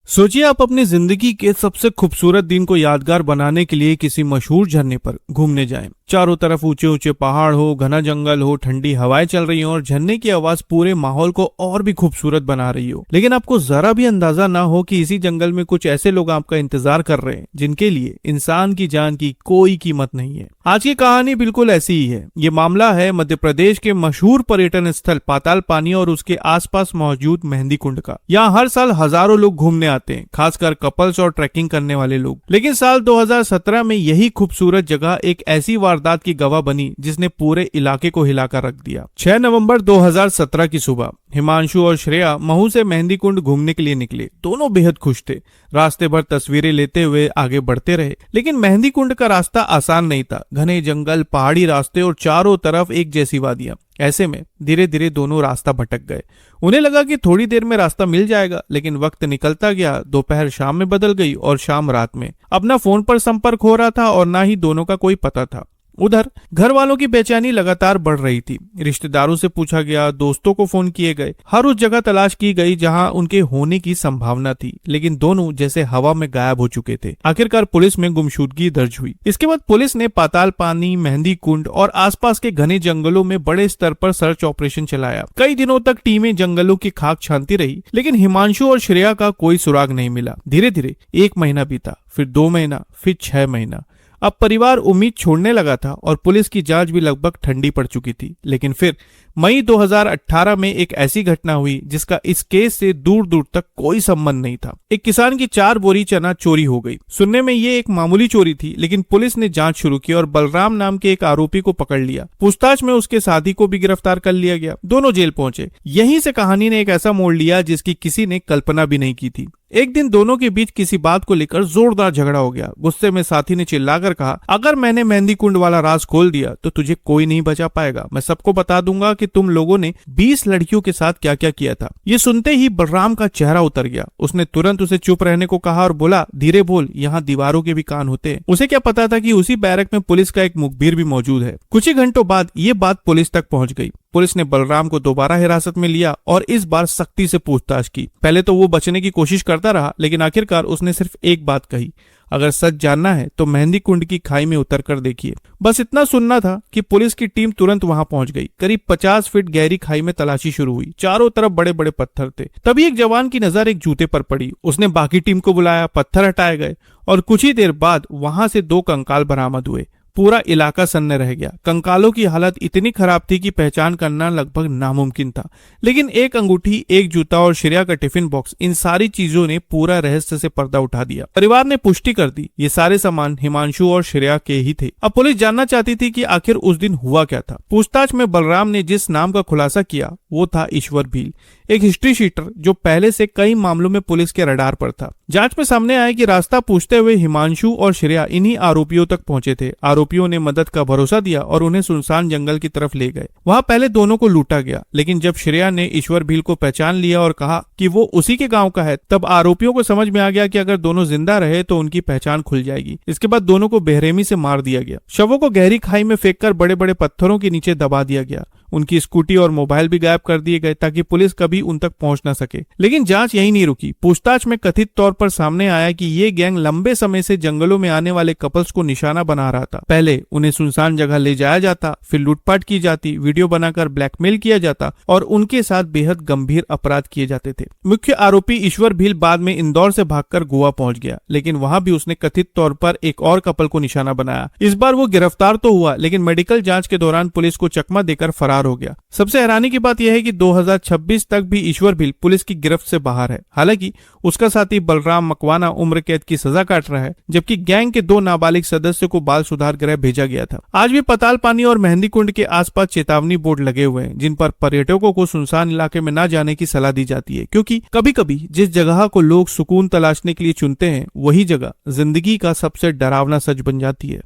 सोचिए आप अपनी जिंदगी के सबसे खूबसूरत दिन को यादगार बनाने के लिए किसी मशहूर झरने पर घूमने जाएं। चारों तरफ ऊंचे ऊंचे पहाड़ हो, घना जंगल हो, ठंडी हवाएं चल रही हो और झरने की आवाज पूरे माहौल को और भी खूबसूरत बना रही हो। लेकिन आपको जरा भी अंदाजा ना हो कि इसी जंगल में कुछ ऐसे लोग आपका इंतजार कर रहे हैं जिनके लिए इंसान की जान की कोई कीमत नहीं है। आज की कहानी बिल्कुल ऐसी ही है। ये मामला है मध्य प्रदेश के मशहूर पर्यटन स्थल पाताल पानी और उसके आसपास मौजूद मेहंदी कुंड का। यहाँ हर साल हजारों लोग घूमने आते हैं, खासकर कपल्स और ट्रैकिंग करने वाले लोग। लेकिन साल 2017 में यही खूबसूरत जगह एक ऐसी वारदात की गवाह बनी जिसने पूरे इलाके को हिलाकर रख दिया। 6 नवंबर 2017 की सुबह हिमांशु और श्रेया महू से मेहंदी कुंड घूमने के लिए निकले। दोनों बेहद खुश थे। रास्ते भर तस्वीरें लेते हुए आगे बढ़ते रहे। लेकिन मेहंदी कुंड का रास्ता आसान नहीं था। घने जंगल, पहाड़ी रास्ते और चारों तरफ एक जैसी वादियां। ऐसे में धीरे धीरे दोनों रास्ता भटक गए। उन्हें लगा कि थोड़ी देर में रास्ता मिल जाएगा, लेकिन वक्त निकलता गया। दोपहर शाम में बदल गई और शाम रात में। अपना फोन पर संपर्क हो रहा था और ना ही दोनों का कोई पता था। उधर घर वालों की बेचैनी लगातार बढ़ रही थी। रिश्तेदारों से पूछा गया, दोस्तों को फोन किए गए, हर उस जगह तलाश की गई जहां उनके होने की संभावना थी, लेकिन दोनों जैसे हवा में गायब हो चुके थे। आखिरकार पुलिस में गुमशुदगी दर्ज हुई। इसके बाद पुलिस ने पाताल पानी, मेहंदी कुंड और आसपास के घने जंगलों में बड़े स्तर पर सर्च ऑपरेशन चलाया। कई दिनों तक टीमें जंगलों की खाक छानती रही, लेकिन हिमांशु और श्रेया का कोई सुराग नहीं मिला। धीरे धीरे 1 महीना बीता, फिर 2 महीना, फिर 6 महीना। अब परिवार उम्मीद छोड़ने लगा था और पुलिस की जांच भी लगभग ठंडी पड़ चुकी थी। लेकिन फिर मई 2018 में एक ऐसी घटना हुई जिसका इस केस से दूर दूर तक कोई संबंध नहीं था। एक किसान की 4 बोरी चना चोरी हो गई। सुनने में ये एक मामूली चोरी थी, लेकिन पुलिस ने जांच शुरू की और बलराम नाम के एक आरोपी को पकड़ लिया। पूछताछ में उसके साथी को भी गिरफ्तार कर लिया गया। दोनों जेल पहुंचे। यहीं से कहानी ने एक ऐसा मोड़ लिया जिसकी किसी ने कल्पना भी नहीं की थी। एक दिन दोनों के बीच किसी बात को लेकर जोरदार झगड़ा हो गया। गुस्से में साथी ने चिल्लाकर कहा, अगर मैंने मेहंदी कुंड वाला राज खोल दिया तो तुझे कोई नहीं बचा पाएगा। मैं सबको बता दूंगा कि तुम लोगों ने 20 लड़कियों के साथ क्या क्या किया था। ये सुनते ही बलराम का चेहरा उतर गया। उसने तुरंत उसे चुप रहने को कहा और बोला, धीरे बोल, यहाँ दीवारों के भी कान होते हैं। उसे क्या पता था कि उसी बैरक में पुलिस का एक मुखबिर भी मौजूद है। कुछ ही घंटों बाद ये बात पुलिस तक पहुंच गई। पुलिस ने बलराम को दोबारा हिरासत में लिया और इस बार सख्ती से पूछताछ की। पहले तो वो बचने की कोशिश करता रहा, लेकिन आखिरकार उसने सिर्फ एक बात कही, अगर सच जानना है तो मेहंदी कुंड की खाई में उतर कर देखिए। बस इतना सुनना था कि पुलिस की टीम तुरंत वहां पहुंच गई। करीब 50 फीट गहरी खाई में तलाशी शुरू हुई। चारों तरफ बड़े बड़े पत्थर थे। तभी एक जवान की नजर एक जूते पर पड़ी। उसने बाकी टीम को बुलाया, पत्थर हटाए गए और कुछ ही देर बाद वहां से 2 कंकाल बरामद हुए। पूरा इलाका सन्न रह गया। कंकालों की हालत इतनी खराब थी कि पहचान करना लगभग नामुमकिन था। लेकिन एक अंगूठी, एक जूता और श्रेया का टिफिन बॉक्स, इन सारी चीजों ने पूरा रहस्य से पर्दा उठा दिया। परिवार ने पुष्टि कर दी, ये सारे सामान हिमांशु और श्रेया के ही थे। अब पुलिस जानना चाहती थी कि आखिर उस दिन हुआ क्या था। पूछताछ में बलराम ने जिस नाम का खुलासा किया वो था ईश्वर भील, एक हिस्ट्री शीटर जो पहले से कई मामलों में पुलिस के रडार पर था। जांच में सामने आया कि रास्ता पूछते हुए हिमांशु और श्रेया इन्हीं आरोपियों तक पहुंचे थे। आरोपियों ने मदद का भरोसा दिया और उन्हें सुनसान जंगल की तरफ ले गए। वहां पहले दोनों को लूटा गया, लेकिन जब श्रेया ने ईश्वर भील को पहचान लिया और कहा कि वो उसी के गांव का है, तब आरोपियों को समझ में आ गया कि अगर दोनों जिंदा रहे तो उनकी पहचान खुल जाएगी। इसके बाद दोनों को बेरहमी से मार दिया गया। शवों को गहरी खाई में फेंककर बड़े बड़े पत्थरों के नीचे दबा दिया गया। उनकी स्कूटी और मोबाइल भी गायब कर दिए गए ताकि पुलिस कभी उन तक पहुंच न सके। लेकिन जांच यही नहीं रुकी। पूछताछ में कथित तौर पर सामने आया कि ये गैंग लंबे समय से जंगलों में आने वाले कपल्स को निशाना बना रहा था। पहले उन्हें सुनसान जगह ले जाया जाता, फिर लूटपाट की जाती, वीडियो बनाकर ब्लैकमेल किया जाता और उनके साथ बेहद गंभीर अपराध किए जाते थे। मुख्य आरोपी ईश्वर भील बाद में इंदौर से भागकर गोवा पहुंच गया, लेकिन वहां भी उसने कथित तौर पर एक और कपल को निशाना बनाया। इस बार वो गिरफ्तार तो हुआ, लेकिन मेडिकल जांच के दौरान पुलिस को चकमा देकर फरार हो गया। सबसे हैरानी की बात यह है कि 2026 तक भी ईश्वर भील पुलिस की गिरफ्त से बाहर है। हालांकि उसका साथी बलराम मकवाना उम्र कैद की सजा काट रहा है, जबकि गैंग के 2 नाबालिग सदस्य को बाल सुधार गृह भेजा गया था। आज भी पाताल पानी और मेहंदी कुंड के आसपास चेतावनी बोर्ड लगे हुए हैं, जिन पर पर्यटकों को सुनसान इलाके में न जाने की सलाह दी जाती है, क्योंकि कभी कभी जिस जगह को लोग सुकून तलाशने के लिए चुनते हैं वही जगह जिंदगी का सबसे डरावना सच बन जाती है।